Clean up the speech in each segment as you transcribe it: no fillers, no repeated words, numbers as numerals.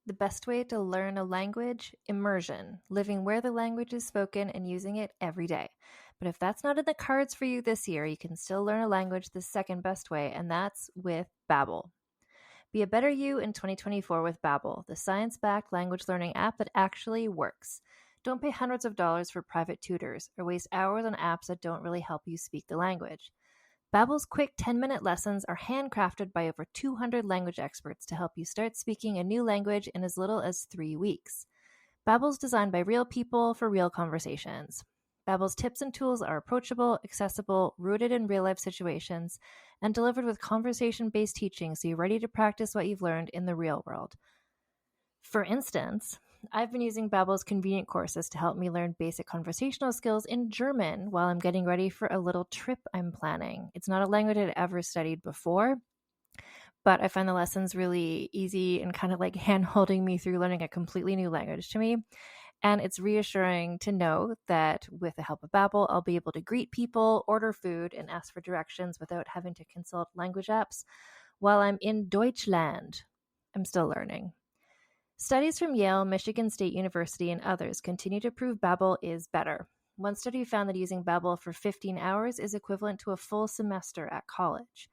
The best way to learn a language? Immersion, living where the language is spoken and using it every day. But if that's not in the cards for you this year, you can still learn a language the second best way, and that's with Babbel. Be a better you in 2024 with Babbel, the science-backed language learning app that actually works. Don't pay hundreds of dollars for private tutors or waste hours on apps that don't really help you speak the language. Babbel's quick 10-minute lessons are handcrafted by over 200 language experts to help you start speaking a new language in as little as 3 weeks. Babbel's designed by real people for real conversations. Babbel's tips and tools are approachable, accessible, rooted in real-life situations, and delivered with conversation-based teaching so you're ready to practice what you've learned in the real world. For instance, I've been using Babbel's convenient courses to help me learn basic conversational skills in German while I'm getting ready for a little trip I'm planning. It's not a language I'd ever studied before, but I find the lessons really easy and kind of like hand-holding me through learning a completely new language to me. And it's reassuring to know that with the help of Babbel, I'll be able to greet people, order food, and ask for directions without having to consult language apps while I'm in Deutschland. I'm still learning. Studies from Yale, Michigan State University, and others continue to prove Babbel is better. One study found that using Babbel for 15 hours is equivalent to a full semester at college.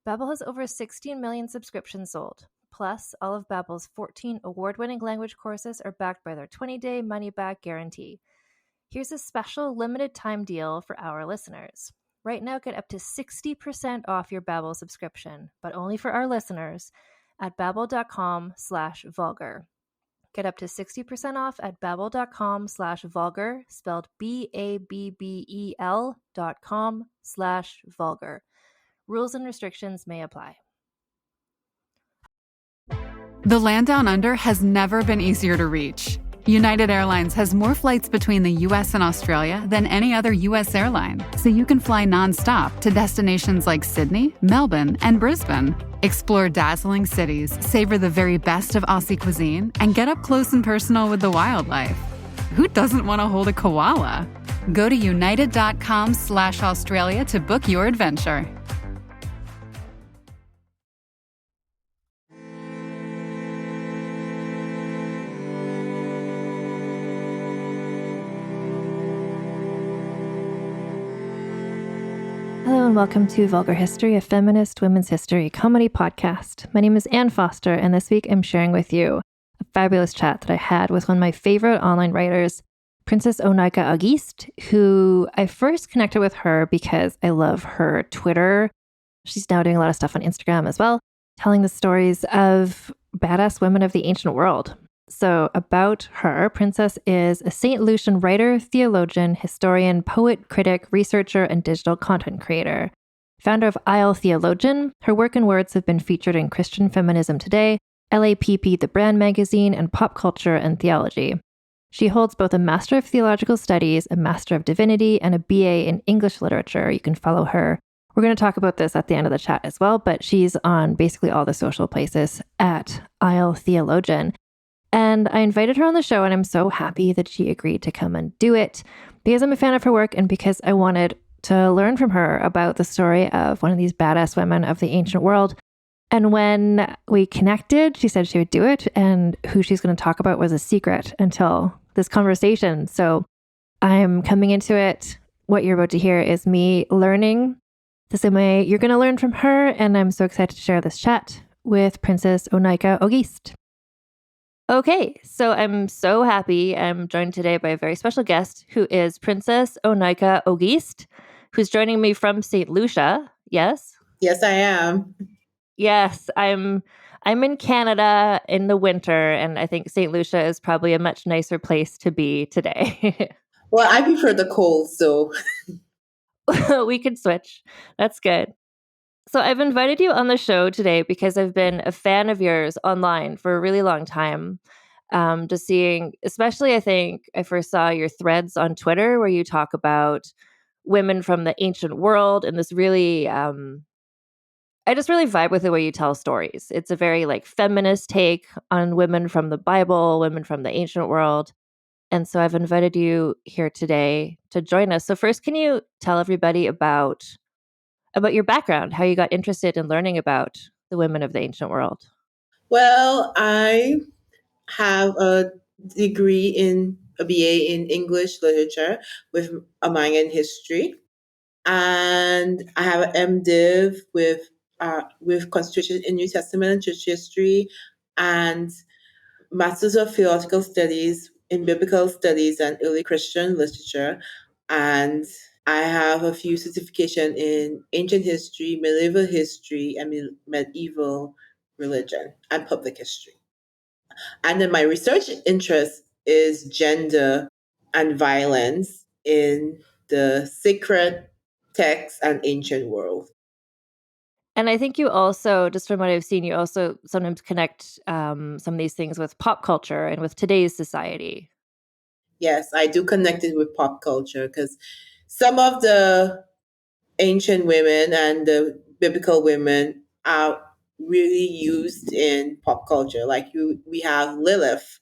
Babbel has over 16 million subscriptions sold. Plus, all of Babbel's 14 award-winning language courses are backed by their 20-day money-back guarantee. Here's a special limited-time deal for our listeners. Right now, get up to 60% off your Babbel subscription, but only for our listeners at babbel.com/vulgar. Get up to 60% off at babbel.com/vulgar, spelled BABBEL.com/vulgar. Rules and restrictions may apply. The land down under has never been easier to reach. United Airlines has more flights between the U.S. and Australia than any other U.S. airline, so you can fly nonstop to destinations like Sydney, Melbourne, and Brisbane. Explore dazzling cities, savor the very best of Aussie cuisine, and get up close and personal with the wildlife. Who doesn't want to hold a koala? Go to united.com/Australia to book your adventure. Hello and welcome to Vulgar History, a feminist women's history comedy podcast. My name is Anne Foster, and this week I'm sharing with you a fabulous chat that I had with one of my favorite online writers, Princess O'Nika Auguste, who I first connected with her because I love her Twitter. She's now doing a lot of stuff on Instagram as well, telling the stories of badass women of the ancient world. So about her, Princess is a Saint-Lucian writer, theologian, historian, poet, critic, researcher, and digital content creator. Founder of Theologian, her work and words have been featured in Christian Feminism Today, LAPP The Brand Magazine, and Pop Culture and Theology. She holds both a Master of Theological Studies, a Master of Divinity, and a BA in English Literature. You can follow her. We're going to talk about this at the end of the chat as well, but she's on basically all the social places at Theologian. And I invited her on the show, and I'm so happy that she agreed to come and do it because I'm a fan of her work and because I wanted to learn from her about the story of one of these badass women of the ancient world. And when we connected, she said she would do it, and who she's going to talk about was a secret until this conversation. So I'm coming into it. What you're about to hear is me learning the same way you're going to learn from her, and I'm so excited to share this chat with Princess O'Nika Auguste. Okay, so I'm so happy I'm joined today by a very special guest who is Princess O'Nika Auguste, who's joining me from St. Lucia. Yes? Yes, I am. Yes, I'm in Canada in the winter, and I think St. Lucia is probably a much nicer place to be today. Well, I prefer the cold, so. We could switch. That's good. So I've invited you on the show today because I've been a fan of yours online for a really long time. Just seeing, especially I think I first saw your threads on Twitter where you talk about women from the ancient world and this really, I just really vibe with the way you tell stories. It's a very like feminist take on women from the Bible, women from the ancient world. And so I've invited you here today to join us. So first, can you tell everybody about your background, how you got interested in learning about the women of the ancient world? Well, I have a degree in a BA in English literature with a minor in history, and I have an MDiv with concentration in New Testament and Church history, and Masters of Theological Studies in Biblical Studies and Early Christian Literature, and I have a few certification in ancient history, medieval history, and medieval religion and public history. And then my research interest is gender and violence in the sacred texts and ancient world. And I think you also, just from what I've seen, you also sometimes connect some of these things with pop culture and with today's society. Yes, I do connect it with pop culture because some of the ancient women and the biblical women are really used in pop culture. Like we have Lilith.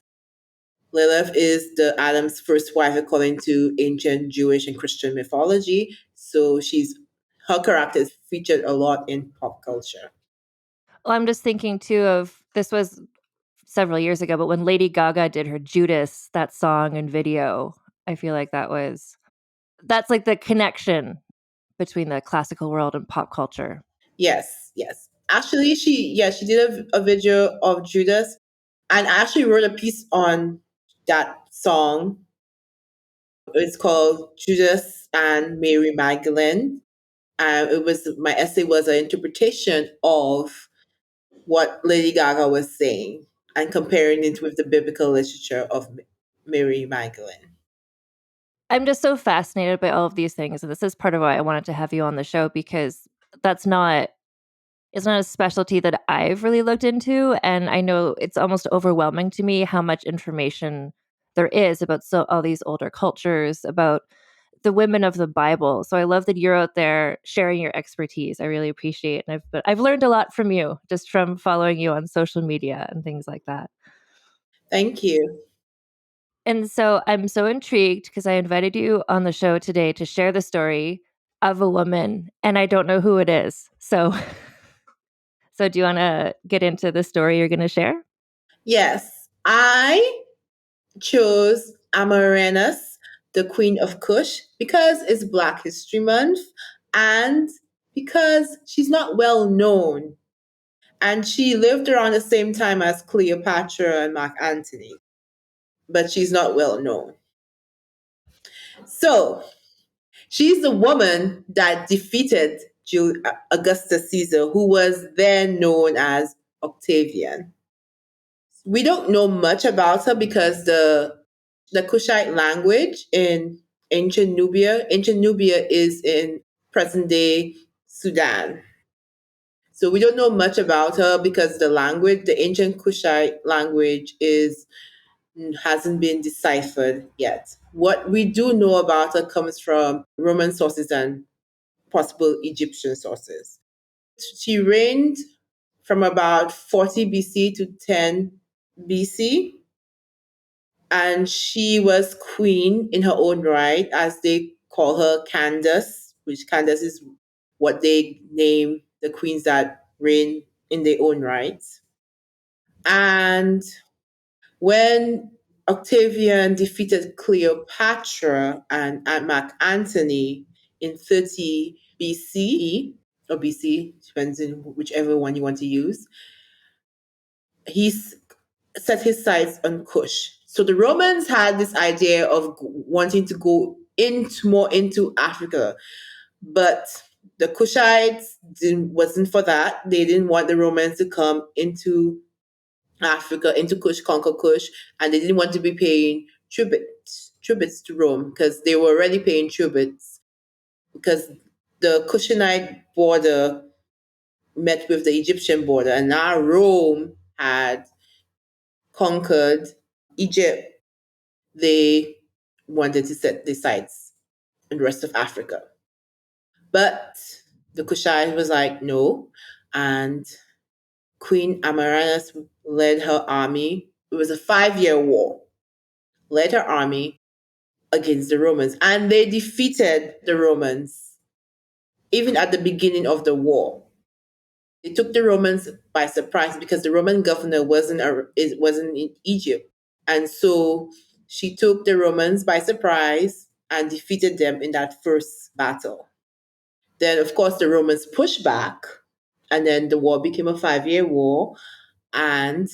Lilith is the Adam's first wife according to ancient Jewish and Christian mythology. So her character is featured a lot in pop culture. Well, I'm just thinking too of this was several years ago, but when Lady Gaga did her Judas, that song and video, I feel like that's like the connection between the classical world and pop culture. Yes, yes. Actually, she did a video of Judas, and I actually wrote a piece on that song. It's called Judas and Mary Magdalene. My essay was an interpretation of what Lady Gaga was saying and comparing it with the biblical literature of Mary Magdalene. I'm just so fascinated by all of these things, and this is part of why I wanted to have you on the show because that's not it's not a specialty that I've really looked into, and I know it's almost overwhelming to me how much information there is about all these older cultures, about the women of the Bible. So I love that you're out there sharing your expertise. I really appreciate it. And I've learned a lot from you just from following you on social media and things like that. Thank you. And so I'm so intrigued because I invited you on the show today to share the story of a woman, and I don't know who it is. So, so do you want to get into the story you're going to share? Yes, I chose Amanirenas, the Queen of Kush, because it's Black History Month and because she's not well known. And she lived around the same time as Cleopatra and Mark Antony, but she's not well known. So she's the woman that defeated Augustus Caesar, who was then known as Octavian. We don't know much about her because the Kushite language in ancient Nubia is in present day Sudan. So we don't know much about her because the ancient Kushite language hasn't been deciphered yet. What we do know about her comes from Roman sources and possible Egyptian sources. She reigned from about 40 BC to 10 BC, and she was queen in her own right, as they call her Candace, which Candace is what they name the queens that reign in their own right. And when Octavian defeated Cleopatra and Mark Antony in 30 BC, or BC, depends on whichever one you want to use, he set his sights on Kush. So the Romans had this idea of wanting to go more into Africa, but the Kushites wasn't for that. They didn't want the Romans to come into Africa, into Kush, conquer Kush, and they didn't want to be paying tributes to Rome because they were already paying tributes because the Cushite border met with the Egyptian border, and now Rome had conquered Egypt. They wanted to set their sights in the rest of Africa. But the Kushite was like, no. And Queen Amanirenas led her army. It was a 5-year war. Led her army against the Romans. And they defeated the Romans, even at the beginning of the war. It took the Romans by surprise because the Roman governor wasn't in Egypt. And so she took the Romans by surprise and defeated them in that first battle. Then, of course, the Romans pushed back, and then the war became a 5-year war, and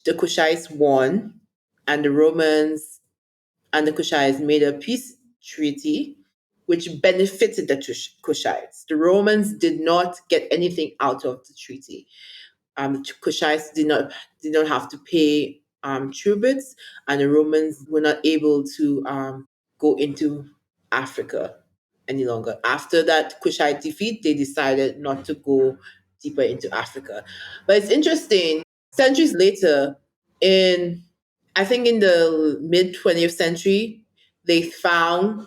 the Kushites won, and the Romans and the Kushites made a peace treaty, which benefited the Kushites. The Romans did not get anything out of the treaty. The Kushites did not have to pay tributes, and the Romans were not able to go into Africa any longer. After that Kushite defeat, they decided not to go deeper into Africa. But it's interesting. Centuries later, in I think in the mid 20th century, they found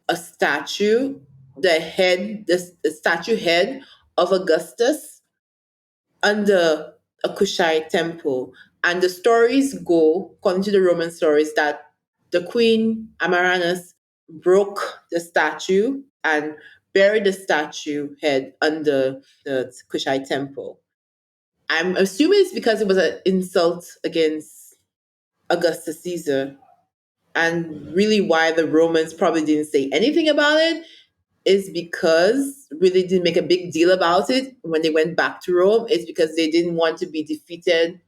a statue, the statue head of Augustus under a Kushite temple. And the stories go, according to the Roman stories, that the queen Amanirenas broke the statue and buried the statue head under the Kushite temple. I'm assuming it's because it was an insult against Augustus Caesar. And really, why the Romans probably didn't say anything about it is because really didn't make a big deal about it when they went back to Rome. It's because they didn't want to be defeated,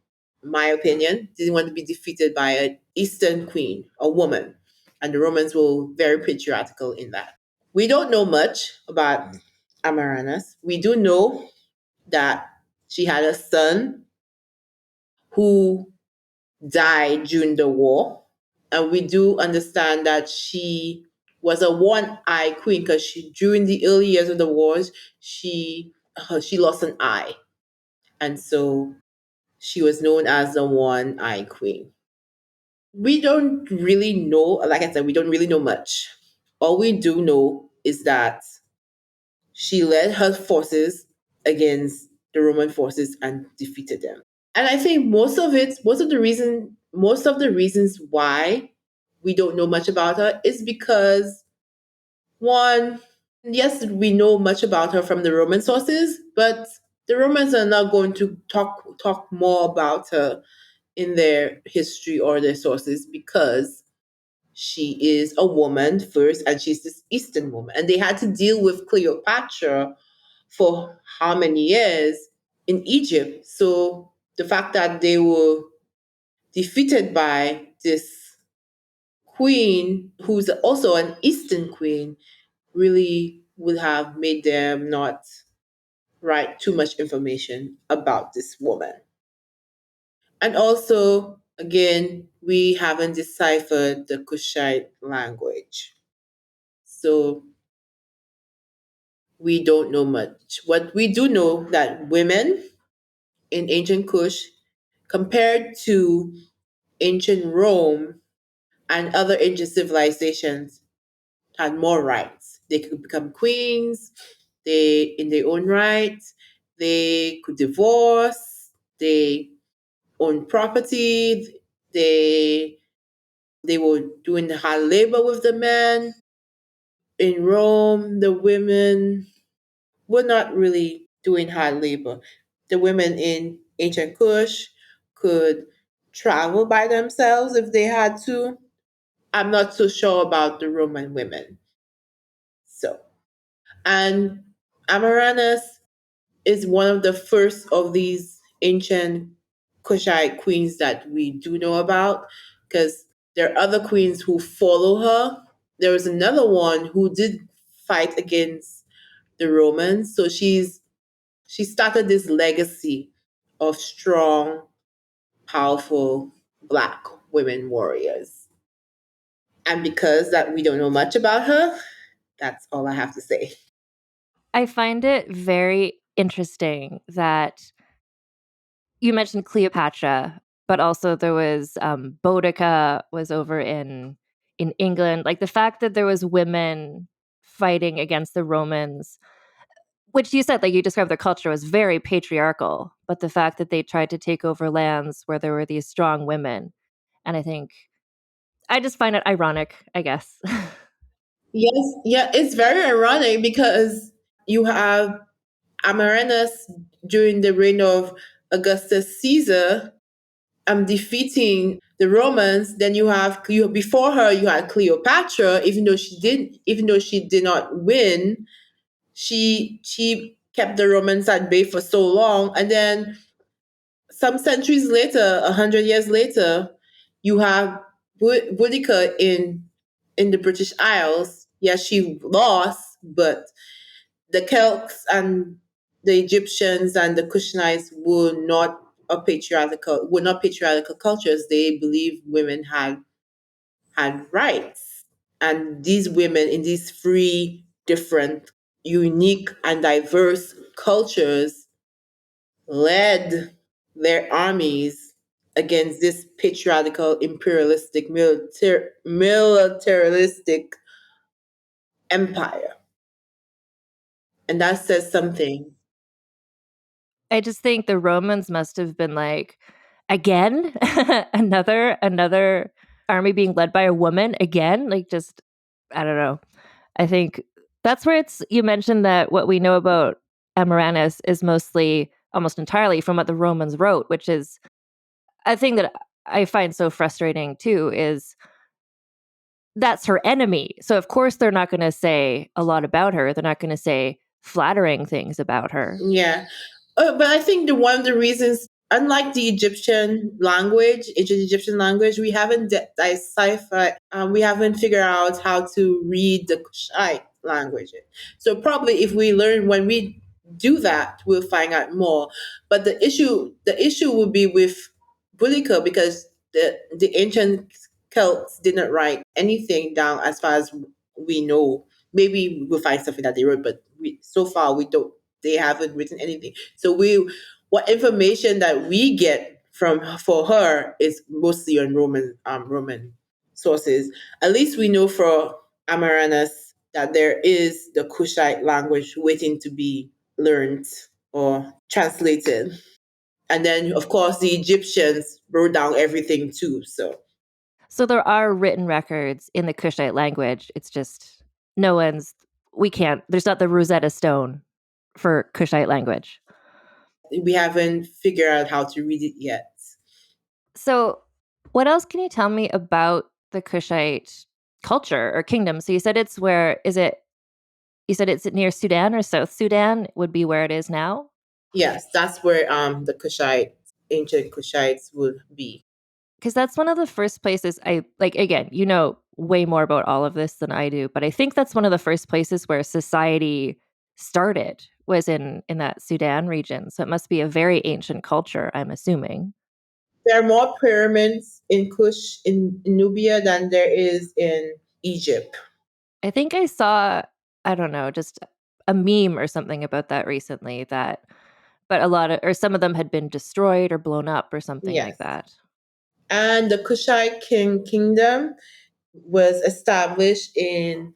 in my opinion, didn't want to be defeated by an Eastern queen, a woman. And the Romans were very patriarchal in that. We don't know much about Amanirenas. We do know that she had a son who died during the war. And we do understand that she was a one-eye queen because during the early years of the wars, she lost an eye. And so she was known as the one-eye queen. We don't really know, like I said, we don't really know much. All we do know is that she led her forces against the Roman forces and defeated them. And I think most of the reasons why we don't know much about her is because one, yes, we know much about her from the Roman sources, but the Romans are not going to talk more about her in their history or their sources because she is a woman first and she's this Eastern woman. And they had to deal with Cleopatra for how many years in Egypt. So the fact that they were defeated by this queen, who's also an Eastern queen, really would have made them not write too much information about this woman. And also, again, we haven't deciphered the Kushite language. So we don't know much. What we do know that women in ancient Kush, compared to ancient Rome and other ancient civilizations, had more rights. They could become queens, they in their own right, they could divorce, they own property, they were doing the hard labor with the men. In Rome, the women were not really doing hard labor. The women in ancient Kush could travel by themselves if they had to. I'm not so sure about the Roman women. So, and Amanirenas is one of the first of these ancient Kushite queens that we do know about because there are other queens who follow her. There was another one who did fight against the Romans. So she started this legacy of strong, powerful Black women warriors. And because that we don't know much about her, that's all I have to say. I find it very interesting that you mentioned Cleopatra, but also there was Boudica was over in England. Like the fact that there was women fighting against the Romans, which you said, like you described their culture was very patriarchal, but the fact that they tried to take over lands where there were these strong women, and I think I just find it ironic, I guess. Yes, yeah, it's very ironic because you have Amanirenas during the reign of Augustus Caesar, defeating the Romans. Then you before her you had Cleopatra. Even though she did not win, she kept the Romans at bay for so long. And then some centuries later, 100 years later, you have Boudica in the British Isles. Yes, she lost, but the Celts and the Egyptians and the Kushanites were not patriarchal cultures. They believed women had rights. And these women in these three different, unique, and diverse cultures led their armies against this patriarchal, imperialistic, militaristic empire. And that says something. I just think the Romans must have been like, again, another army being led by a woman again. Like, just I don't know. I think that's where you mentioned that what we know about Amanirenas is mostly almost entirely from what the Romans wrote, which is a thing that I find so frustrating too, is that's her enemy. So of course they're not going to say a lot about her. They're not going to say flattering things about her. Yeah. But I think one of the reasons, unlike the ancient Egyptian language, we haven't deciphered, we haven't figured out how to read the Kushite language. So probably when we do that, we'll find out more. But the issue would be with Boudica, because the ancient Celts didn't write anything down as far as we know. Maybe we'll find something that they wrote, but so far we don't. They haven't written anything. So what information that we get for her is mostly on Roman sources. At least we know for Amanirenas that there is the Kushite language waiting to be learned or translated. And then, of course, the Egyptians wrote down everything too. So there are written records in the Kushite language. It's just there's not the Rosetta Stone for Kushite language. We haven't figured out how to read it yet. So what else can you tell me about the Kushite culture or kingdom? So you said it's near Sudan, or South Sudan would be where it is now? Yes, that's where the ancient Kushites would be. Because that's one of the first places I like. Again, you know way more about all of this than I do, but I think that's one of the first places where society started was in that Sudan region. So it must be a very ancient culture, I'm assuming. There are more pyramids in Kush in Nubia than there is in Egypt. I think I saw, I don't know, just a meme or something about that recently, but some of them had been destroyed or blown up or something Yes. like that. And the Kushite kingdom was established in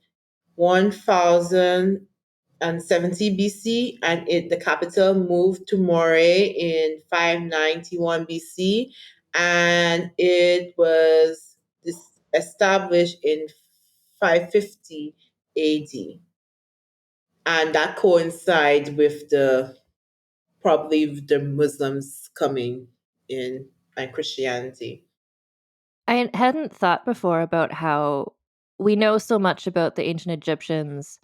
1070 BC, and the capital moved to Moray in 591 BC, and it was established in 550 AD. And that coincides with probably the Muslims coming in and Christianity. I hadn't thought before about how we know so much about the ancient Egyptians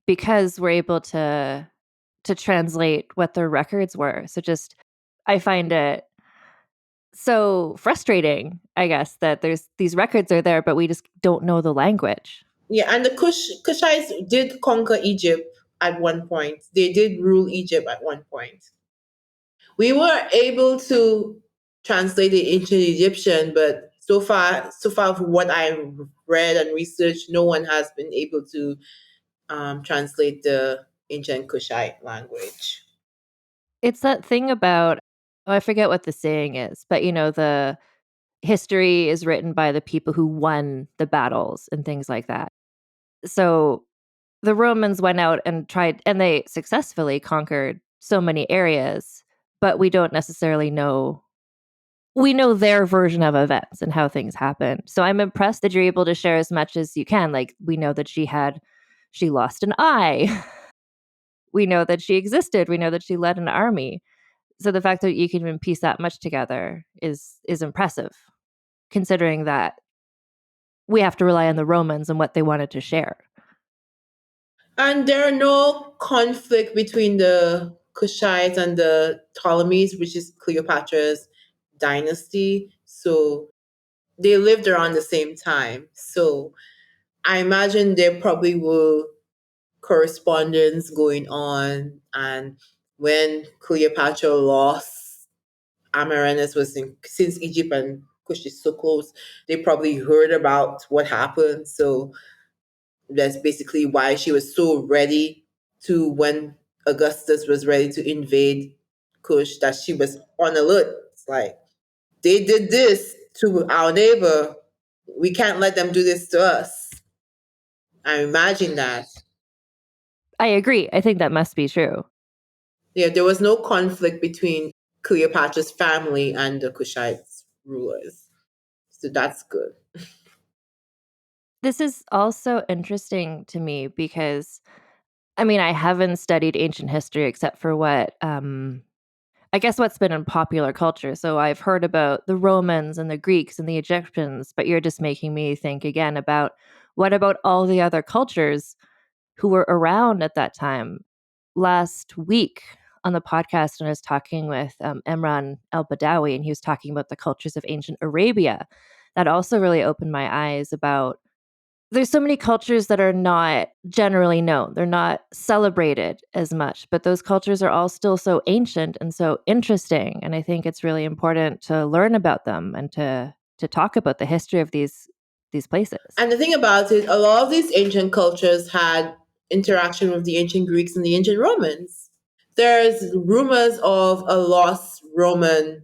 because we're able to translate what their records were. So just I find it so frustrating, I guess, that these records are there, but we just don't know the language. Yeah, and the Kushites did conquer Egypt at one point. They did rule Egypt at one point. We were able to translate the ancient Egyptian, but so far from what I've read and researched, no one has been able to translate the ancient Kushite language. It's that thing about, I forget what the saying is, but the history is written by the people who won the battles and things like that. So the Romans went out and tried, and they successfully conquered so many areas, but we don't necessarily know. We know their version of events and how things happen. So I'm impressed that you're able to share as much as you can. Like, we know that she lost an eye. We know that she existed. We know that she led an army. So the fact that you can even piece that much together is impressive, considering that we have to rely on the Romans and what they wanted to share. And there are no conflict between the Kushites and the Ptolemies, which is Cleopatra's dynasty. So they lived around the same time. So I imagine there probably were correspondence going on. And when Cleopatra lost, Amanirenas was in, since Egypt and Kush is so close, they probably heard about what happened. So that's basically why she was so ready to, when Augustus was ready to invade Kush, that she was on alert. It's like, they did this to our neighbor. We can't let them do this to us. I imagine that. I agree. I think that must be true. Yeah, there was no conflict between Cleopatra's family and the Kushites rulers. So that's good. This is also interesting to me because, I mean, I haven't studied ancient history except for what I guess what's been in popular culture. So I've heard about the Romans and the Greeks and the Egyptians, but you're just making me think again about what about all the other cultures who were around at that time. Last week on the podcast, and I was talking with Emran El Badawi, and he was talking about the cultures of ancient Arabia. That also really opened my eyes about there's so many cultures that are not generally known. They're not celebrated as much, but those cultures are all still so ancient and so interesting. And I think it's really important to learn about them and to talk about the history of these places. And the thing about it, a lot of these ancient cultures had interaction with the ancient Greeks and the ancient Romans. There's rumors of a lost Roman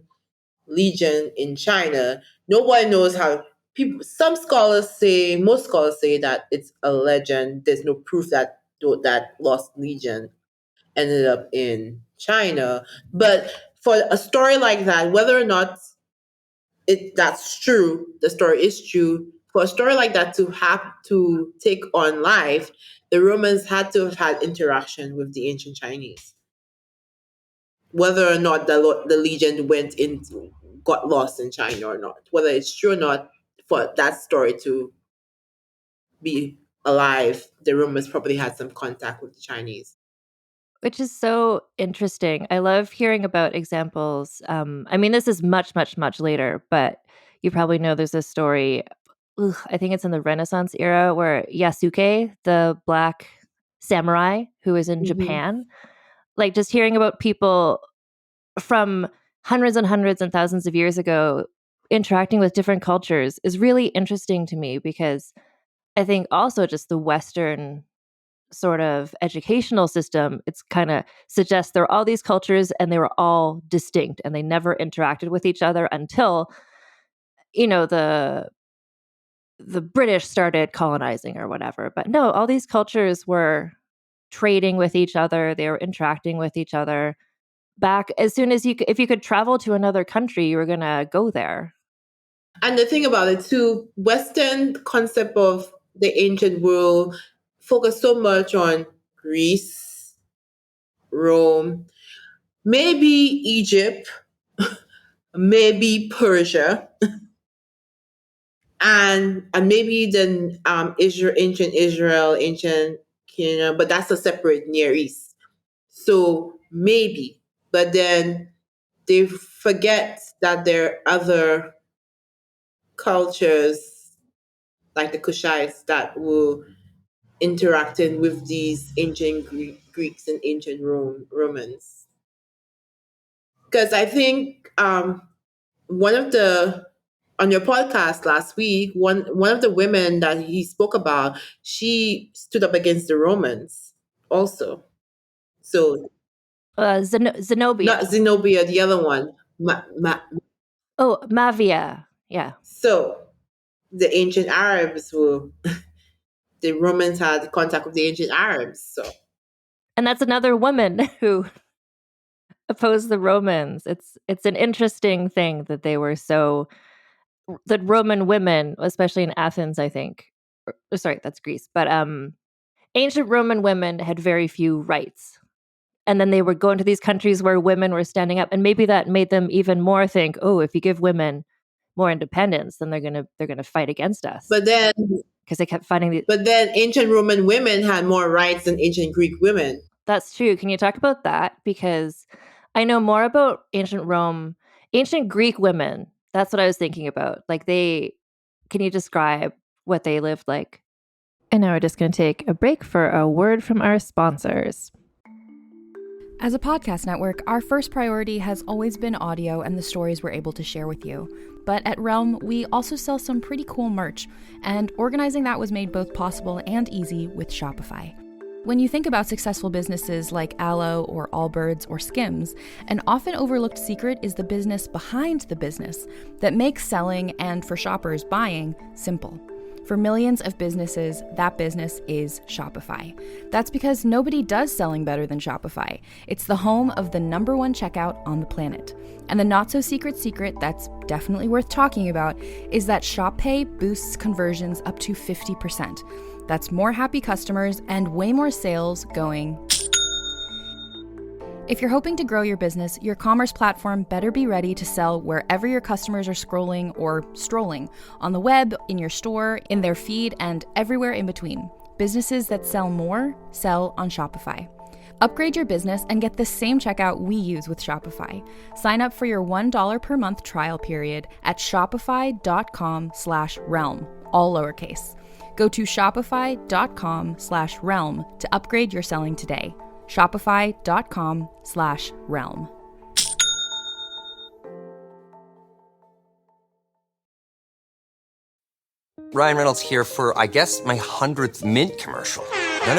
legion in China. No one knows how. People, some scholars say, most scholars say that it's a legend. There's no proof that that lost legion ended up in China. But for a story like that, whether or not that's true, the story is true. For a story like that to have to take on life, the Romans had to have had interaction with the ancient Chinese. Whether or not the legion went into got lost in China or not, whether it's true or not, for that story to be alive, the Romans probably had some contact with the Chinese. Which is so interesting. I love hearing about examples. I mean, this is much, much, much later, but you probably know there's a story. I think it's in the Renaissance era where Yasuke, the black samurai who was in Mm-hmm. Japan, like just hearing about people from hundreds and thousands of years ago interacting with different cultures is really interesting to me because I think also just the Western sort of educational system, it's kind of suggests there are all these cultures and they were all distinct and they never interacted with each other until, you know, the British started colonizing or whatever. But no, all these cultures were trading with each other, they were interacting with each other. Back as soon as if you could travel to another country, you were going to go there. And the thing about it too, Western concept of the ancient world focus so much on Greece, Rome, maybe Egypt, maybe Persia, and maybe then Israel, ancient Israel, ancient Canaan, but that's a separate Near East. So maybe, but then they forget that there are other cultures like the Kushites that were interacting with these ancient Greeks and ancient Romans. Because I think one of the on your podcast last week, one of the women that he spoke about, she stood up against the Romans also. So Zenobia. not Zenobia, the other one. Oh, Mavia. Yeah. So the ancient Arabs were the Romans had contact with the ancient Arabs. So And that's another woman who opposed the Romans. It's an interesting thing that they were so that Roman women, especially in Athens, I think. Sorry, that's Greece. But ancient Roman women had very few rights. And then they were going to these countries where women were standing up. And maybe that made them even more think, oh, if you give women more independence, then they're gonna fight against us. But then, because they kept fighting. But then ancient Roman women had more rights than ancient Greek women. That's true. Can you talk about that? Because I know more about ancient Rome, ancient Greek women. That's what I was thinking about. Like can you describe what they lived like? And now we're just going to take a break for a word from our sponsors. As a podcast network, our first priority has always been audio and the stories we're able to share with you. But at Realm, we also sell some pretty cool merch, and organizing that was made both possible and easy with Shopify. When you think about successful businesses like Aloe or Allbirds or Skims, an often overlooked secret is the business behind the business that makes selling and, for shoppers, buying simple. For millions of businesses, that business is Shopify. That's because nobody does selling better than Shopify. It's the home of the #1 checkout on the planet. And the not-so-secret secret that's definitely worth talking about is that Shop Pay boosts conversions up to 50%. That's more happy customers and way more sales going. If you're hoping to grow your business, your commerce platform better be ready to sell wherever your customers are scrolling or strolling, on the web, in your store, in their feed, and everywhere in between. Businesses that sell more, sell on Shopify. Upgrade your business and get the same checkout we use with Shopify. Sign up for your $1 per month trial period at shopify.com/realm, all lowercase. Go to shopify.com/realm to upgrade your selling today. Shopify.com/realm. Ryan Reynolds here for, I guess, my 100th Mint commercial. No,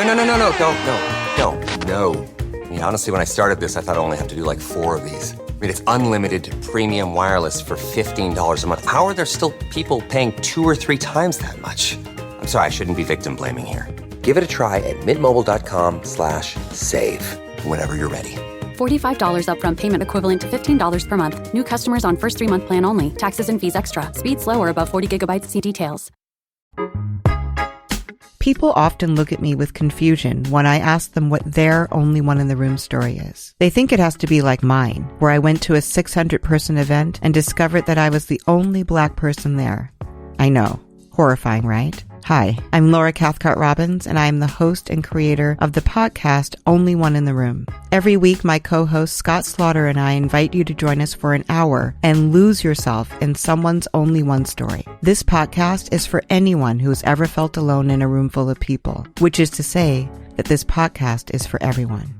don't. I mean, honestly, when I started this, I thought I only have to do like 4 of these. I mean, it's unlimited premium wireless for $15 a month. How are there still people paying 2 or 3 times that much? I'm sorry, I shouldn't be victim blaming here. Give it a try at mintmobile.com/save. Whenever you're ready. $45 upfront payment equivalent to $15 per month. New customers on first 3-month plan only. Taxes and fees extra. Speed slower above 40 gigabytes. See details. People often look at me with confusion when I ask them what their only one in the room story is. They think it has to be like mine, where I went to a 600-person event and discovered that I was the only Black person there. I know. Horrifying, right? Hi, I'm Laura Cathcart-Robbins, and I am the host and creator of the podcast Only One in the Room. Every week, my co-host Scott Slaughter and I invite you to join us for an hour and lose yourself in someone's only one story. This podcast is for anyone who's ever felt alone in a room full of people, which is to say that this podcast is for everyone.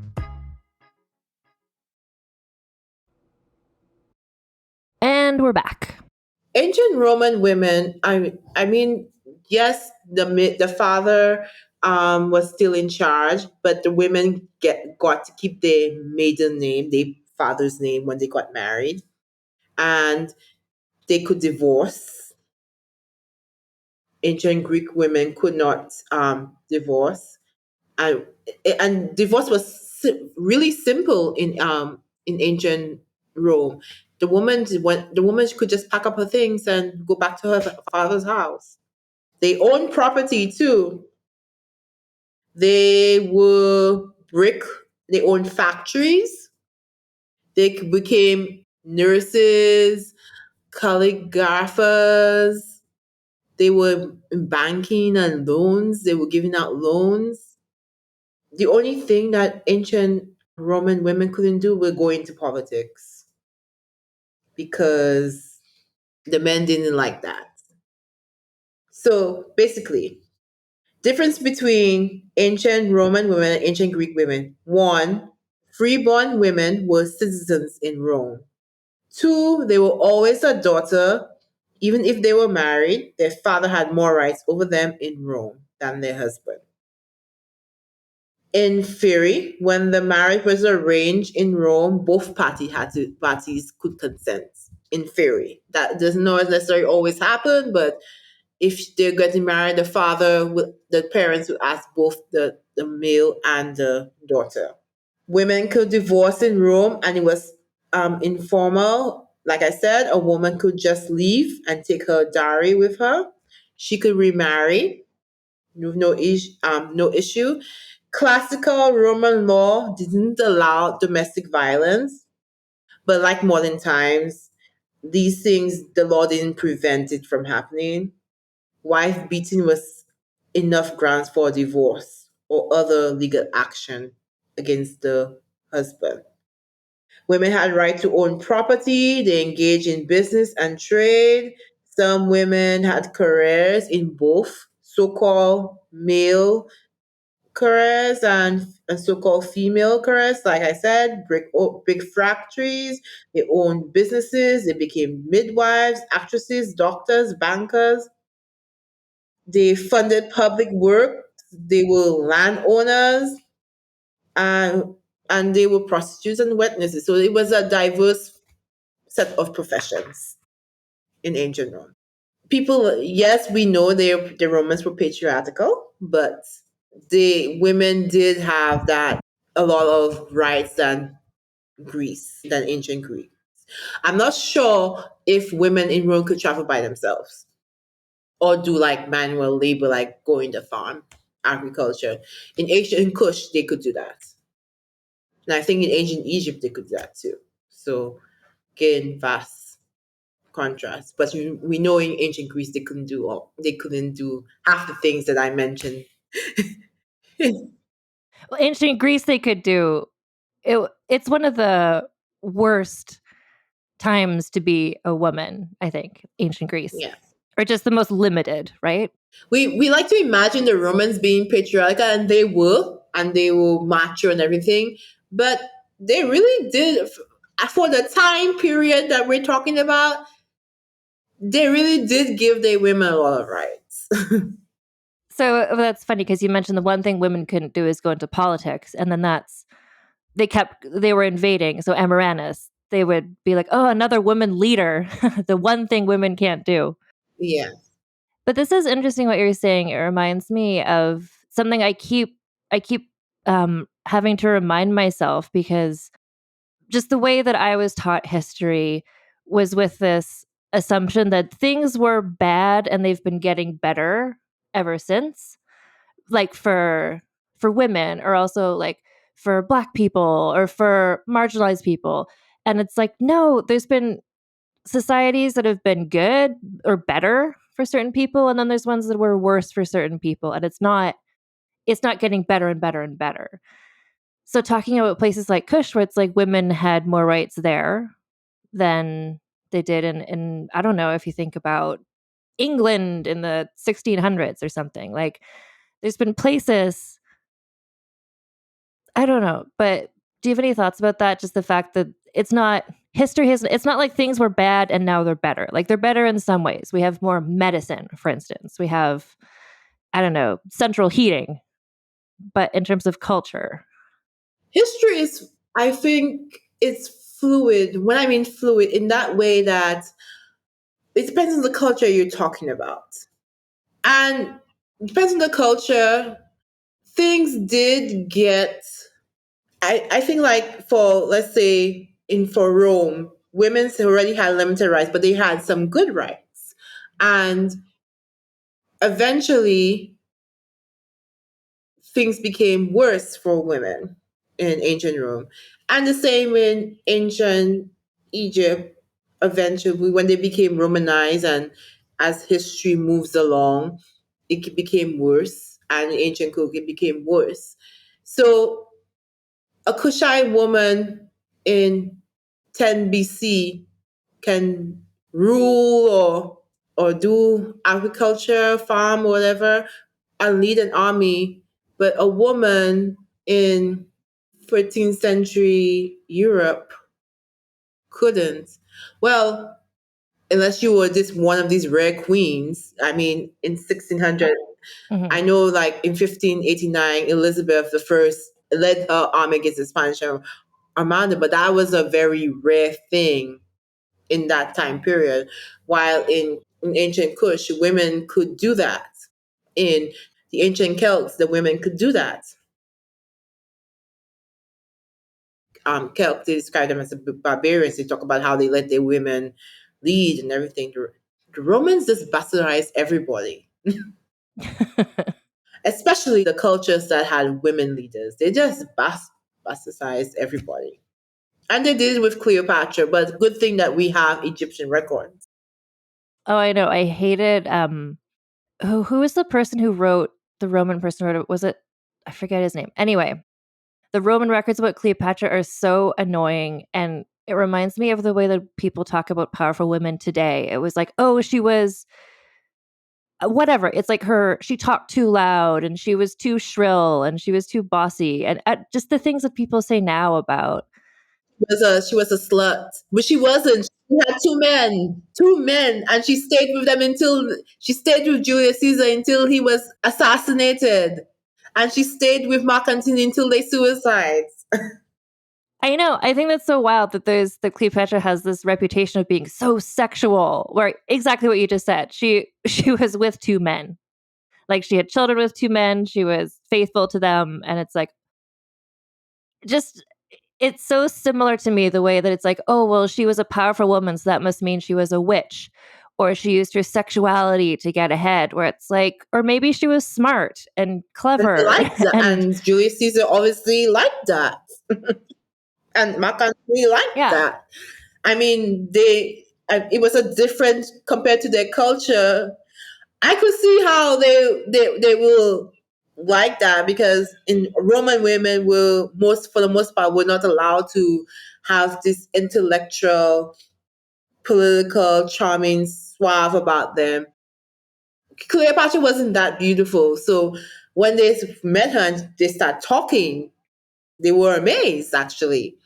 And we're back. Ancient Roman women, I mean, yes, the father was still in charge, but the women got to keep their maiden name, their father's name, when they got married, and they could divorce. Ancient Greek women could not divorce, and divorce was really simple in ancient Rome. The woman could just pack up her things and go back to her father's house. They owned property too. They owned factories. They became nurses, calligraphers. They were in banking and loans. They were giving out loans. The only thing that ancient Roman women couldn't do was go into politics, because the men didn't like that. So basically, difference between ancient Roman women and ancient Greek women. 1, freeborn women were citizens in Rome. 2, they were always a daughter. Even if they were married, their father had more rights over them in Rome than their husband. In theory, when the marriage was arranged in Rome, both parties could consent. In theory, that doesn't necessarily always happen, but if they're getting married, the parents would ask both the male and the daughter. Women could divorce in Rome, and it was informal. Like I said, a woman could just leave and take her dowry with her. She could remarry with no issue. Classical Roman law didn't allow domestic violence, but like modern times, these things, the law didn't prevent it from happening. Wife beating was enough grounds for divorce or other legal action against the husband. Women had right to own property, they engaged in business and trade. Some women had careers in both so-called male careers and so-called female careers. Like I said, big factories. They owned businesses. They became midwives, actresses, doctors, bankers. They funded public work. They were landowners, and and they were prostitutes and witnesses. So it was a diverse set of professions in ancient Rome. People, yes, we know the Romans were patriarchal, but the women did have that a lot of rights than ancient Greece. I'm not sure if women in Rome could travel by themselves or do like manual labor, like go in the farm, agriculture. In ancient Kush, they could do that. And I think in ancient Egypt, they could do that too. So, again, vast contrast. But we know in ancient Greece, they couldn't do half the things that I mentioned. Well, ancient Greece, they could do it. It's one of the worst times to be a woman, I think, ancient Greece. Yeah. Or just the most limited, right? We like to imagine the Romans being patriarchal, and they were macho and everything, but they really did, for the time period that we're talking about, they really did give their women a lot of rights. So that's funny because you mentioned the one thing women couldn't do is go into politics, and then they were invading. So Amanirenas, they would be like, oh, another woman leader, the one thing women can't do. Yeah. But this is interesting what you're saying. It reminds me of something I keep having to remind myself, because just the way that I was taught history was with this assumption that things were bad and they've been getting better ever since. Like for women, or also like for Black people or for marginalized people. And it's like, no, there's been societies that have been good or better for certain people, and then there's ones that were worse for certain people, and it's not getting better and better and better. So talking about places like Kush, where it's like women had more rights there than they did in I don't know, if you think about England in the 1600s or something. Like there's been places, I don't know, but do you have any thoughts about that? Just the fact that it's not it's not like things were bad and now they're better. Like they're better in some ways. We have more medicine, for instance. We have, I don't know, central heating. But in terms of culture, History is, I think, it's fluid. When I mean fluid, in that way that it depends on the culture you're talking about. And depends on the culture, things did get, I think, like, for, let's say, for Rome, women already had limited rights, but they had some good rights. And eventually, things became worse for women in ancient Rome. And the same in ancient Egypt, eventually, when they became Romanized, and as history moves along, it became worse. And in ancient Greek, it became worse. So a Kushite woman in 10 BC can rule or do agriculture, farm, whatever, and lead an army. But a woman in 14th century Europe couldn't. Well, unless you were just one of these rare queens. I mean, in 1600, I know, like in 1589, Elizabeth I led her army against the Spanish Armada, but that was a very rare thing in that time period. While in ancient Kush, women could do that. In the ancient Celts, the women could do that. Celts, they describe them as the barbarians. They talk about how they let their women lead and everything. The Romans just bastardized everybody. especially the cultures that had women leaders. They just bastardized everybody. And they did it with Cleopatra, but good thing that we have Egyptian records. Oh, I know. I hated who was the person who wrote the Roman person who wrote it? Was it, I forget his name. Anyway, the Roman records about Cleopatra are so annoying, and it reminds me of the way that people talk about powerful women today. It was like, oh, she was whatever. It's like she talked too loud, and she was too shrill, and she was too bossy, and just the things that people say now about. She was a slut, but she wasn't. She had two men, and she stayed with them until she stayed with Julius Caesar until he was assassinated, and she stayed with Mark Antony until they suicides. I know. I think that's so wild that that Cleopatra has this reputation of being so sexual. Where exactly what you just said. She was with two men, like she had children with two men. She was faithful to them, and it's like, just it's so similar to me the way that it's like, oh well, she was a powerful woman, so that must mean she was a witch, or she used her sexuality to get ahead. Where it's like, or maybe she was smart and clever, And, and Julius Caesar obviously liked that. And Mark Antony liked that. I mean, it was a different compared to their culture. I could see how they will like that, because in Roman women for the most part, were not allowed to have this intellectual, political, charming suave about them. Cleopatra wasn't that beautiful, so when they met her and they start talking, they were amazed actually.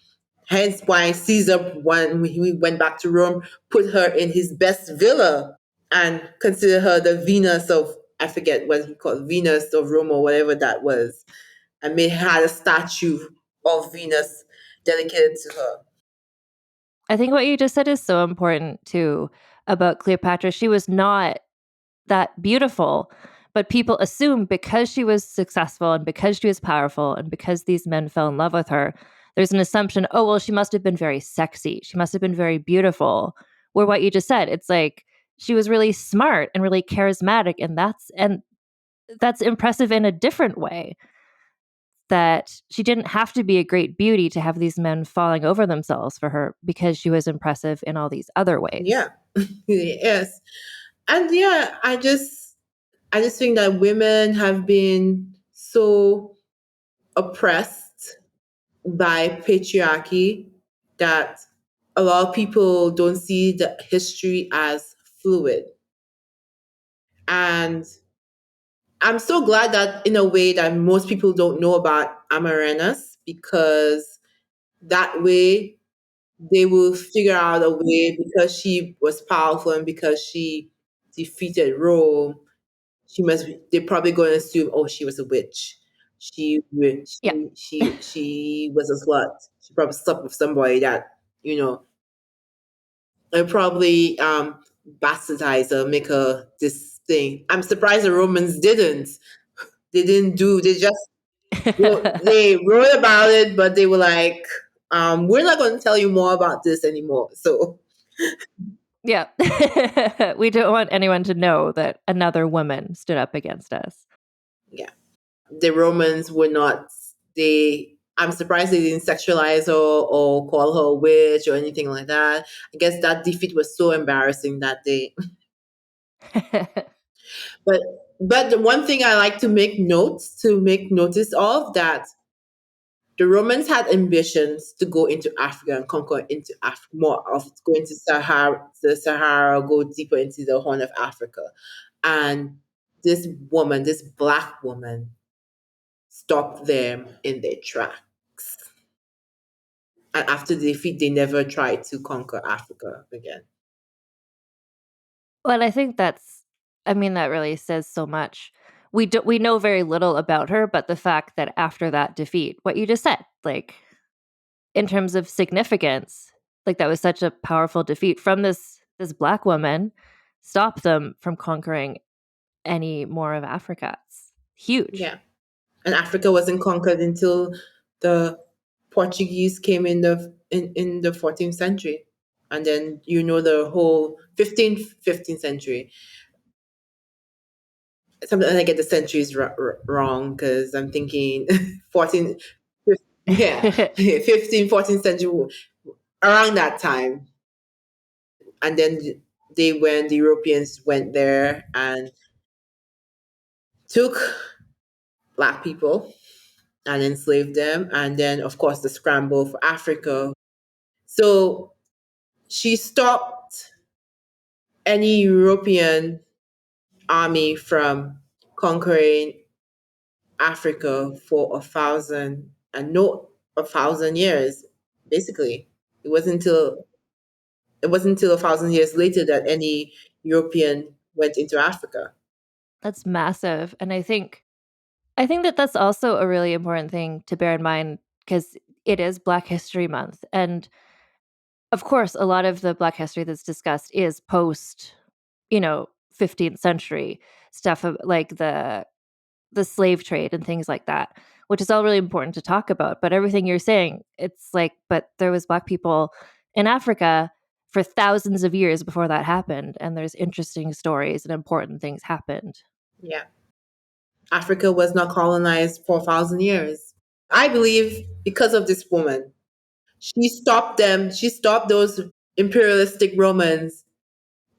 Hence why Caesar, when he went back to Rome, put her in his best villa and considered her the Venus of, I forget what he called, Venus of Rome or whatever that was, and had a statue of Venus dedicated to her. I think what you just said is so important too about Cleopatra. She was not that beautiful, but people assume because she was successful and because she was powerful and because these men fell in love with her, there's an assumption, oh, well, she must have been very sexy. She must have been very beautiful. Where what you just said, it's like she was really smart and really charismatic, and that's impressive in a different way. That she didn't have to be a great beauty to have these men falling over themselves for her, because she was impressive in all these other ways. Yeah. Yes. And yeah, I just think that women have been so oppressed by patriarchy that a lot of people don't see the history as fluid. And I'm so glad that in a way that most people don't know about Amanirenas, because that way they will figure out a way, because she was powerful and because she defeated Rome, they're probably going to assume, oh, she was a witch. She was a slut. She probably slept with somebody that, and probably bastardize her, make her this thing. I'm surprised the Romans didn't. They didn't do. They just they wrote about it, but they were like, "We're not going to tell you more about this anymore." So, yeah, we don't want anyone to know that another woman stood up against us. Yeah, the Romans were not. I'm surprised they didn't sexualize her or call her a witch or anything like that. I guess that defeat was so embarrassing that day. But the one thing I like to make notice of, that the Romans had ambitions to go into Africa and conquer into Africa, more of going to the Sahara, go deeper into the Horn of Africa. And this Black woman, stopped them in their tracks. And after the defeat, they never tried to conquer Africa again. Well, I think that really says so much. We know very little about her, but the fact that after that defeat, what you just said, like in terms of significance, like that was such a powerful defeat from this Black woman, stopped them from conquering any more of Africa. It's huge. Yeah. And Africa wasn't conquered until the Portuguese came in the 14th century. And then the whole 15th century. sometimes I get the centuries wrong because I'm thinking 14, yeah, 15, 14th century, around that time. And then the Europeans went there and took Black people and enslaved them. And then, of course, the scramble for Africa. So she stopped any European army from conquering Africa for 1,000 years, basically. It wasn't until 1,000 years later that any European went into Africa. That's massive. And I think that that's also a really important thing to bear in mind because it is Black History Month. And of course, a lot of the Black history that's discussed is post, 15th century stuff like the slave trade and things like that, which is all really important to talk about. But everything you're saying, it's like, but there was Black people in Africa for thousands of years before that happened. And there's interesting stories and important things happened. Yeah. Africa was not colonized for 1,000 years. I believe because of this woman, she stopped them. She stopped those imperialistic Romans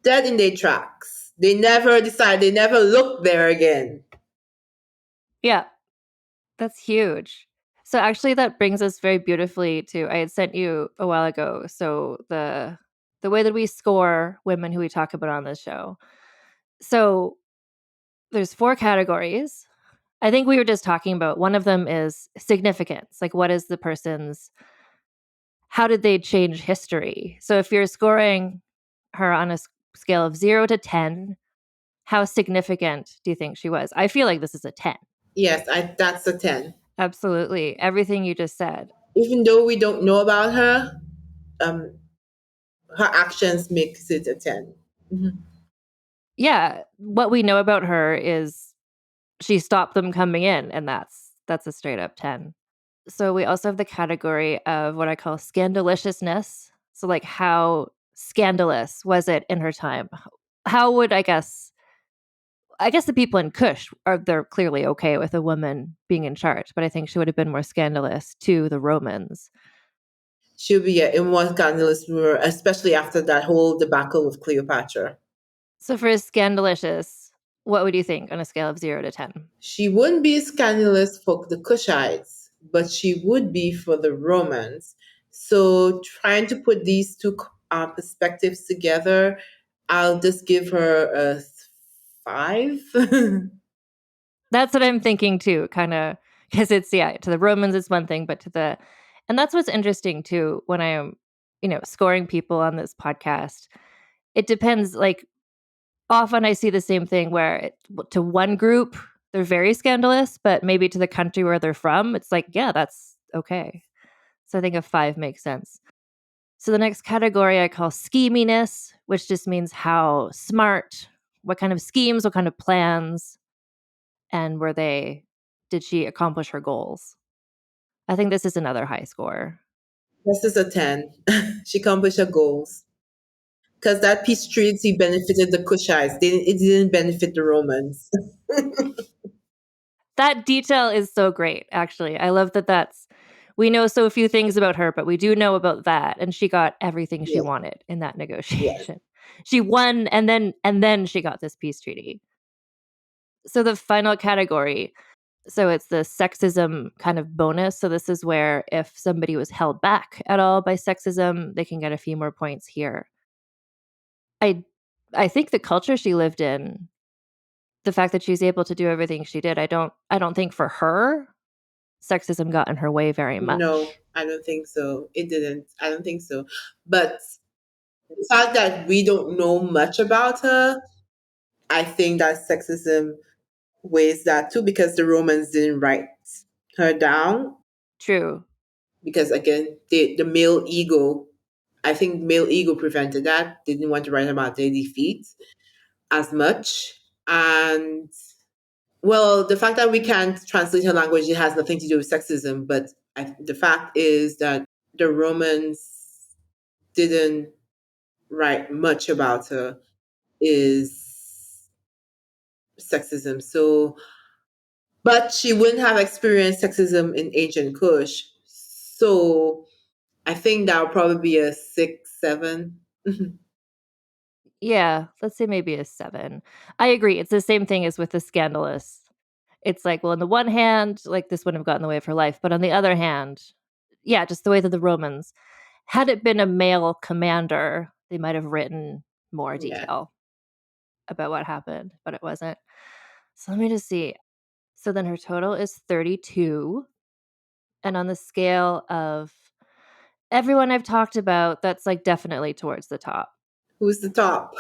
dead in their tracks. They never decided, they never looked there again. Yeah, that's huge. So actually that brings us very beautifully to I had sent you a while ago. So the way that we score women who we talk about on this show. So there's 4 categories. I think we were just talking about one of them is significance. Like what is the person's how did they change history? So if you're scoring her on a scale of 0 to 10, how significant do you think she was? I feel like this is a 10. Yes, that's a 10. Absolutely. Everything you just said. Even though we don't know about her, um, her actions makes it a 10. Mm-hmm. Yeah, what we know about her is she stopped them coming in, and that's a straight up 10. So we also have the category of what I call scandaliciousness. So like how scandalous was it in her time? How would I guess the people in Kush they're clearly okay with a woman being in charge, but I think she would have been more scandalous to the Romans. She'll be in one scandalous rumor, especially after that whole debacle with Cleopatra. So for scandalicious, what would you think on a scale of 0 to 10? She wouldn't be scandalous for the Kushites, but she would be for the Romans. So trying to put these two perspectives together, I'll just give her a 5. That's what I'm thinking too, kind of, because it's, yeah, to the Romans it's one thing, but and that's what's interesting too when I am, scoring people on this podcast. It depends, like, often I see the same thing where to one group, they're very scandalous, but maybe to the country where they're from, it's like, yeah, that's okay. So I think a 5 makes sense. So the next category I call scheminess, which just means how smart, what kind of schemes, what kind of plans, and did she accomplish her goals? I think this is another high score. This is a 10. She accomplished her goals. Because that peace treaty benefited the Kushites. It didn't benefit the Romans. That detail is so great, actually. I love we know so few things about her, but we do know about that. And she got everything she wanted in that negotiation. She won, and then she got this peace treaty. So the final category, so it's the sexism kind of bonus. So this is where if somebody was held back at all by sexism, they can get a few more points here. I think the culture she lived in, the fact that she's able to do everything she did, I don't think for her sexism got in her way very much. No, I don't think so. It didn't. I don't think so. But the fact that we don't know much about her, I think that sexism weighs that too, because the Romans didn't write her down. True. Because again, the male ego, I think male ego prevented that. They didn't want to write about their defeat as much. And well, the fact that we can't translate her language, it has nothing to do with sexism. But the fact is that the Romans didn't write much about her is sexism. So, but she wouldn't have experienced sexism in ancient Kush. So I think that would probably be a 6, 7. Yeah, let's say maybe a 7. I agree. It's the same thing as with the scandalous. It's like, well, on the one hand, like this wouldn't have gotten in the way of her life, but on the other hand, yeah, just the way that the Romans, had it been a male commander, they might have written more Yeah. detail about what happened, but it wasn't. So let me just see. So then her total is 32. And on the scale of everyone I've talked about, that's like definitely towards the top. Who's the top?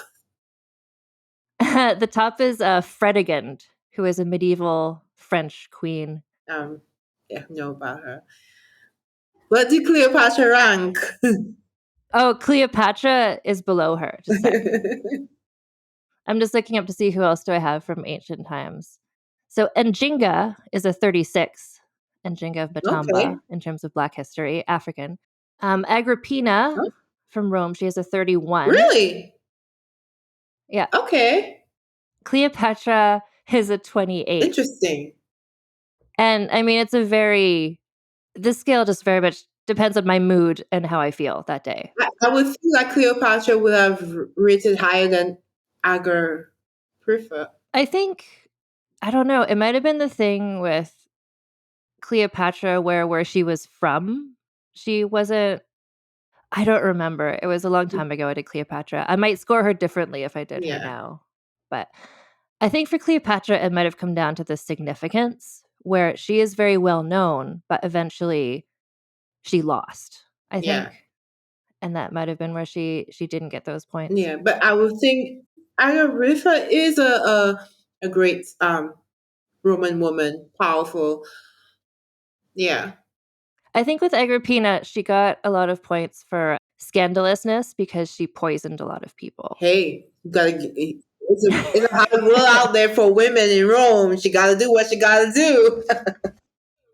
The top is Fredegund, who is a medieval French queen. Yeah, know about her. What did Cleopatra rank? Oh, Cleopatra is below her. Just saying. I'm just looking up to see who else do I have from ancient times. So Njinga is a 36. Njinga of Matamba Okay. in terms of Black history, African. Agrippina from Rome, she has a 31. Really? Yeah. Okay. Cleopatra is a 28. Interesting. And I mean, this scale just very much depends on my mood and how I feel that day. I would think that Cleopatra would have rated higher than Agrippa. I don't know, it might have been the thing with Cleopatra where she was from. She wasn't, I don't remember. It was a long time ago I did Cleopatra. I might score her differently if I did her now. But I think for Cleopatra, it might have come down to the significance where she is very well known, but eventually she lost, I think. And that might have been where she didn't get those points. Yeah, but I would think Agrippa is a great Roman woman, powerful. Yeah. I think with Agrippina, she got a lot of points for scandalousness because she poisoned a lot of people. Hey, it's a hard world out there for women in Rome. She got to do what she got to do.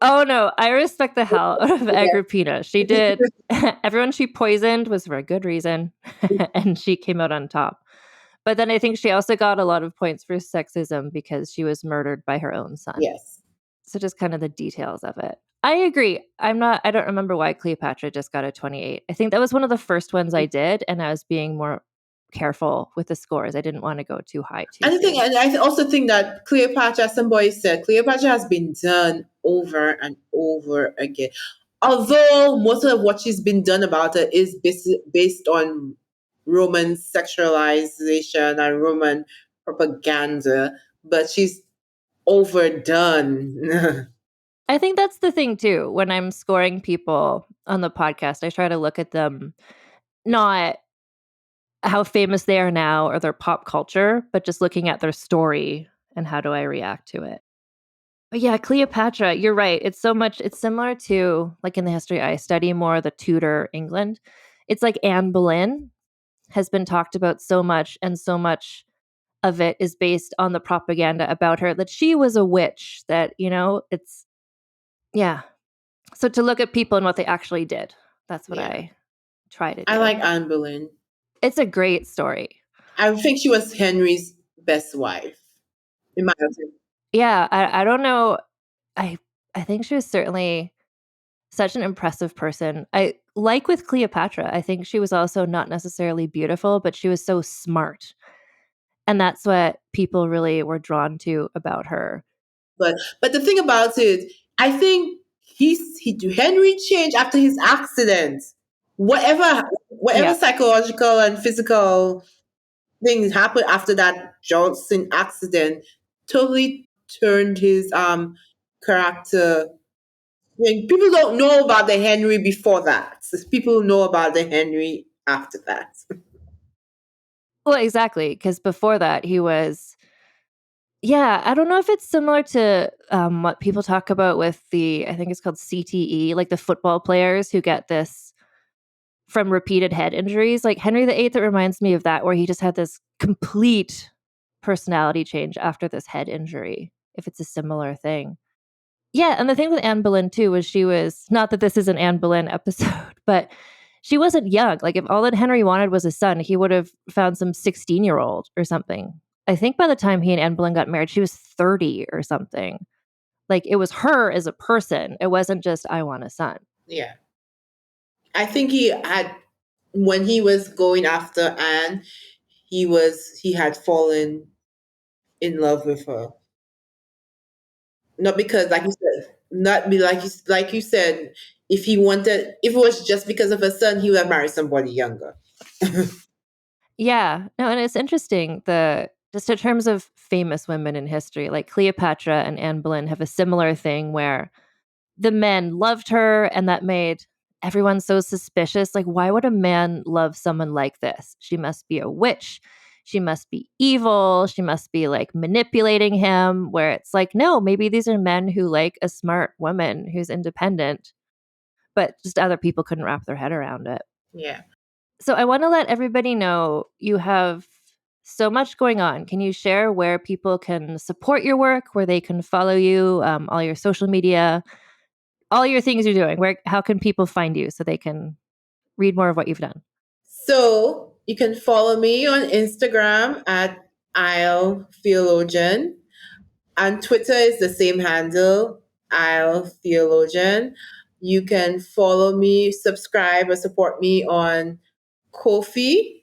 Oh no, I respect the hell out of Agrippina. She did. Everyone she poisoned was for a good reason, and she came out on top. But then I think she also got a lot of points for sexism because she was murdered by her own son. Yes. So just kind of the details of it. I agree. I don't remember why Cleopatra just got a 28. I think that was one of the first ones I did, and I was being more careful with the scores. I didn't want to go too high too soon. And I also think that Cleopatra, somebody said, Cleopatra has been done over and over again. Although most of what she's been done about it is based on Roman sexualization and Roman propaganda, but she's overdone. I think that's the thing too. When I'm scoring people on the podcast, I try to look at them not how famous they are now or their pop culture, but just looking at their story and how do I react to it. But yeah, Cleopatra, you're right. It's similar to, like in the history I study more, the Tudor England. It's like Anne Boleyn has been talked about so much, and so much of it is based on the propaganda about her that she was a witch, that, yeah. So to look at people and what they actually did, that's what I try to do. I like Anne Boleyn. It's a great story. I think she was Henry's best wife, in my opinion. Yeah, I don't know. I think she was certainly such an impressive person. I like with Cleopatra, I think she was also not necessarily beautiful, but she was so smart. And that's what people really were drawn to about her. But the thing about it, I think Henry changed after his accident. Whatever psychological and physical things happened after that Johnson accident totally turned his character. I mean, people don't know about the Henry before that. People know about the Henry after that. Well, exactly, because before that he was, I don't know if it's similar to what people talk about with I think it's called CTE, like the football players who get this from repeated head injuries. Like Henry VIII, it reminds me of that, where he just had this complete personality change after this head injury, if it's a similar thing. Yeah, and the thing with Anne Boleyn too was she was, not that this is an Anne Boleyn episode, but she wasn't young. Like if all that Henry wanted was a son, he would have found some 16-year-old or something. I think by the time he and Anne Boleyn got married, she was 30 or something. Like, it was her as a person. It wasn't just, I want a son. Yeah. I think when he was going after Anne, he had fallen in love with her. Not because, like you said, not be like you said, if it was just because of her son, he would have married somebody younger. Yeah. No, and it's interesting, just in terms of famous women in history, like Cleopatra and Anne Boleyn have a similar thing where the men loved her, and that made everyone so suspicious. Like, why would a man love someone like this? She must be a witch. She must be evil. She must be like manipulating him. Where it's like, no, maybe these are men who like a smart woman who's independent, but just other people couldn't wrap their head around it. Yeah. So I want to let everybody know you have so much going on. Can you share where people can support your work, where they can follow you, all your social media, all your things you're doing? How can people find you so they can read more of what you've done? So you can follow me on Instagram at I'll Theologian. On Twitter is the same handle, I'll Theologian. You can follow me, subscribe, or support me on Ko-fi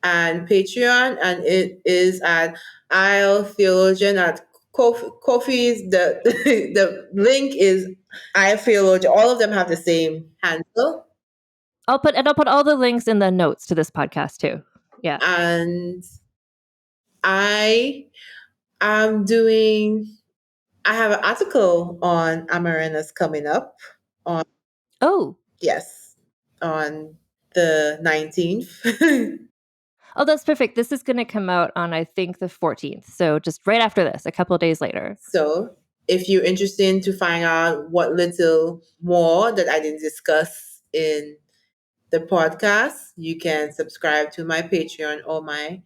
and Patreon, and it is at I'll Theologian at Ko-fi. Is the the link is I'll Theologian. All of them have the same handle. I'll put all the links in the notes to this podcast too. Yeah. And I am doing. I have an article on Amanirenas coming up on yes, on the 19th. Oh, that's perfect. This is going to come out on, I think, the 14th. So just right after this, a couple of days later. So if you're interested to find out what little more that I didn't discuss in the podcast, you can subscribe to my Patreon or my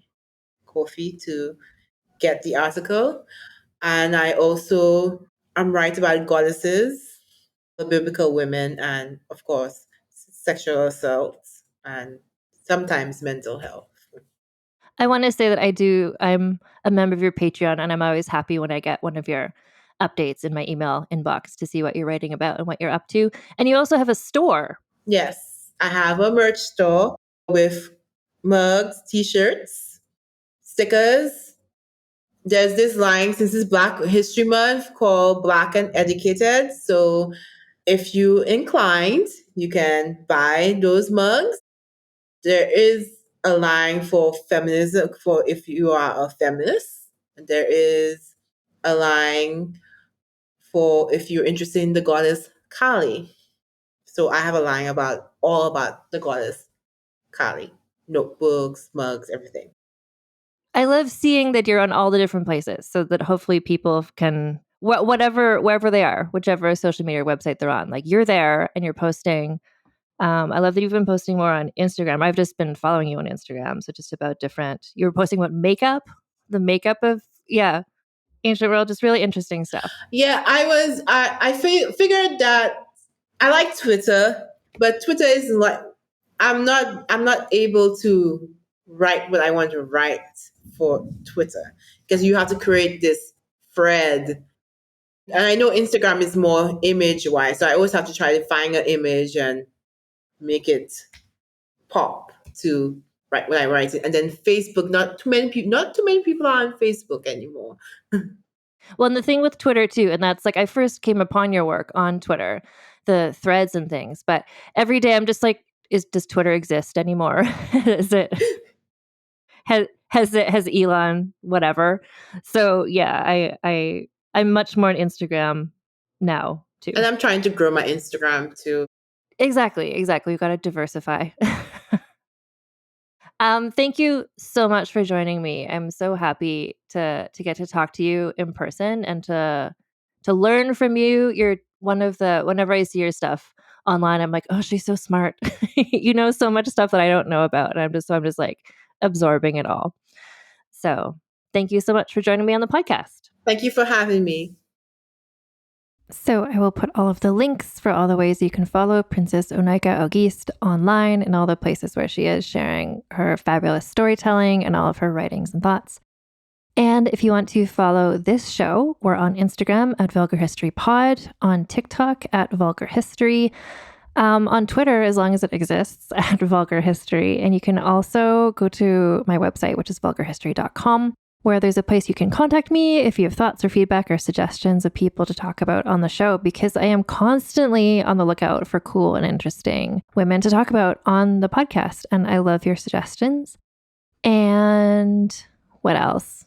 Ko-fi to get the article. And I also am right about goddesses, the biblical women, and of course, sexual assault and sometimes mental health. I want to say that I'm a member of your Patreon, and I'm always happy when I get one of your updates in my email inbox to see what you're writing about and what you're up to. And you also have a store. Yes, I have a merch store with mugs, t-shirts, stickers. There's this line, since it's Black History Month, called Black and Educated. So if you inclined, you can buy those mugs. There is a line for feminism, for if you are a feminist. There is a line for if you're interested in the goddess Kali. So I have a line all about the goddess Kali. Notebooks, mugs, everything. I love seeing that you're on all the different places so that hopefully people can, wherever they are, whichever social media website they're on, like you're there and you're posting. I love that you've been posting more on Instagram. I've just been following you on Instagram. So just about you were posting what the makeup of, ancient world, just really interesting stuff. Yeah, I figured that I like Twitter, but Twitter is like, I'm not able to write what I want to write for Twitter because you have to create this thread. And I know Instagram is more image wise, so I always have to try to find an image and make it pop to write when I write it. And then Facebook, not too many people are on Facebook anymore. Well, and the thing with Twitter too, and that's like I first came upon your work on Twitter, the threads and things, but every day I'm just like, does Twitter exist anymore? Is it has Elon whatever? So yeah, I'm much more on Instagram now too. And I'm trying to grow my Instagram too. Exactly. You got to diversify. Thank you so much for joining me. I'm so happy to get to talk to you in person and to learn from you. You're whenever I see your stuff online, I'm like, oh, she's so smart. You know so much stuff that I don't know about. And I'm just like absorbing it all. So thank you so much for joining me on the podcast. Thank you for having me. So I will put all of the links for all the ways you can follow Princess O'Nika Auguste online and all the places where she is sharing her fabulous storytelling and all of her writings and thoughts. And if you want to follow this show, we're on Instagram at Vulgar History Pod, on TikTok at Vulgar History, on Twitter, as long as it exists, at Vulgar History. And you can also go to my website, which is vulgarhistory.com, where there's a place you can contact me if you have thoughts or feedback or suggestions of people to talk about on the show, because I am constantly on the lookout for cool and interesting women to talk about on the podcast. And I love your suggestions. And what else?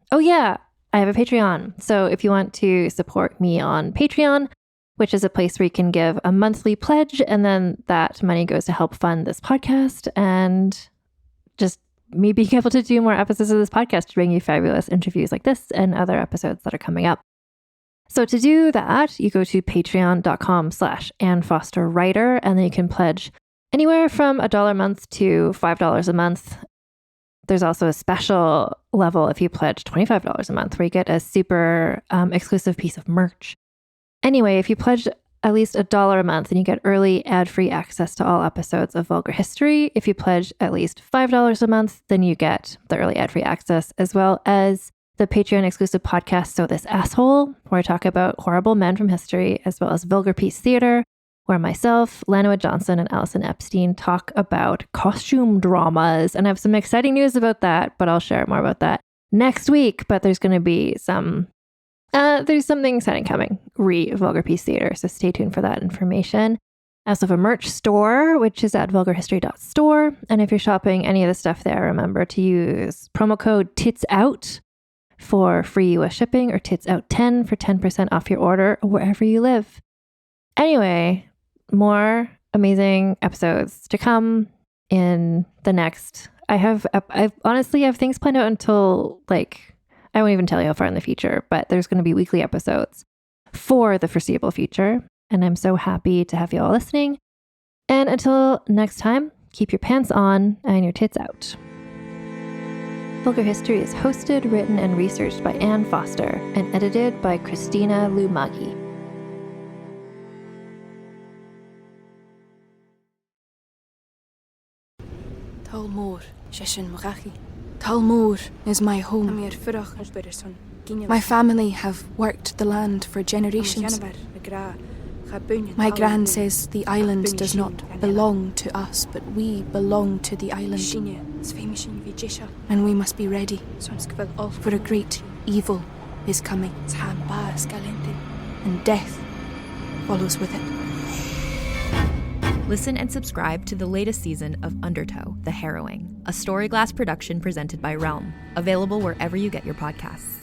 Oh yeah, I have a Patreon. So if you want to support me on Patreon, which is a place where you can give a monthly pledge, and then that money goes to help fund this podcast and just me being able to do more episodes of this podcast to bring you fabulous interviews like this and other episodes that are coming up. So to do that, you go to patreon.com/AnneFosterWriter, and then you can pledge anywhere from $1 a month to $5 a month. There's also a special level if you pledge $25 a month, where you get a super exclusive piece of merch. Anyway, if you pledge at least $1 a month, then you get early ad-free access to all episodes of Vulgar History. If you pledge at least $5 a month, then you get the early ad-free access, as well as the Patreon exclusive podcast, So This Asshole, where I talk about horrible men from history, as well as Vulgar Peace Theater, where myself, Lanoa Johnson, and Allison Epstein talk about costume dramas. And I have some exciting news about that, but I'll share more about that next week. But there's going to be there's something exciting coming, Vulgar Peace Theater. So stay tuned for that information. I also have a merch store, which is at vulgarhistory.store. And if you're shopping any of the stuff there, remember to use promo code TITSOUT for free US shipping, or TITSOUT10 for 10% off your order wherever you live. Anyway, more amazing episodes to come in the next. I honestly have things planned out until I won't even tell you how far in the future, but there's going to be weekly episodes for the foreseeable future. And I'm so happy to have you all listening. And until next time, keep your pants on and your tits out. Vulgar History is hosted, written, and researched by Anne Foster and edited by Christina Lumagi. Talmor, Sheshin Murachi. Talmor is my home. My family have worked the land for generations. My gran says the island does not belong to us, but we belong to the island. And we must be ready, for a great evil is coming, and death follows with it. Listen and subscribe to the latest season of Undertow, The Harrowing, a Storyglass production presented by Realm, available wherever you get your podcasts.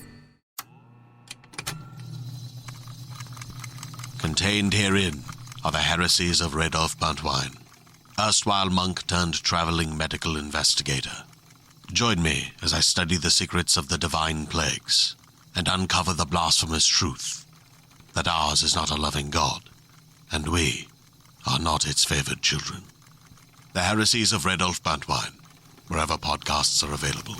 Contained herein are the heresies of Redolf Buntwine, erstwhile monk turned traveling medical investigator. Join me as I study the secrets of the divine plagues and uncover the blasphemous truth that ours is not a loving God, and we are not its favored children. The heresies of Redolf Buntwine, wherever podcasts are available.